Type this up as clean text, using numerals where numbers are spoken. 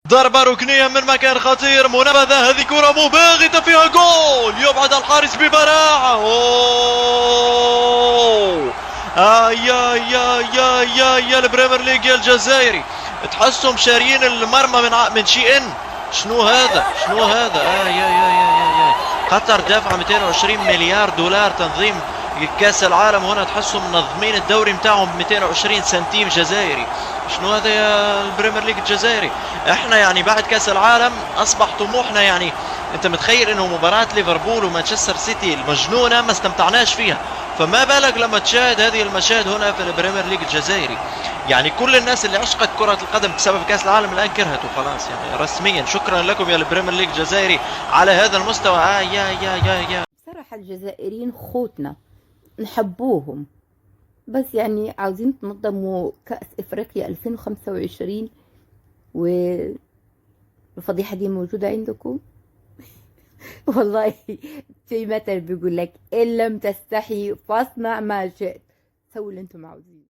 ضربة ركنية من مكان خطير، منبذة، هذه كرة مباغتة فيها جول، يبعد الحارس ببراعة. اوه يا البريمير ليج يا الجزائري، تحسهم شاريين المرمى من شي ان. شنو هذا يا قطر دافعة 220 مليار دولار تنظيم كاس العالم، هنا تحسهم منظمين الدوري متاعهم ب 220 سنتيم جزائري. شنو هذا يا البريمير ليج الجزائري؟ احنا يعني بعد كاس العالم اصبح طموحنا، يعني انت متخيل انه مباراة ليفربول ومانشستر سيتي المجنونة ما استمتعناش فيها، فما بالك لما تشاهد هذه المشاهد هنا في البريمير ليج الجزائري. يعني كل الناس اللي عشقت كرة القدم بسبب كاس العالم الان كرهته خلاص، يعني رسميا. شكرا لكم يا البريمير ليج الجزائري على هذا المستوى. يا بصراحة الجزائريين خوتنا نحبوهم، بس يعني عاوزين تنظموا كأس إفريقيا 2025 والفضيحة دي موجودة عندكم. والله في مثل بيقول لك إن لم تستحي فاصنع ما شئت، سووا اللي انتم عاوزينه.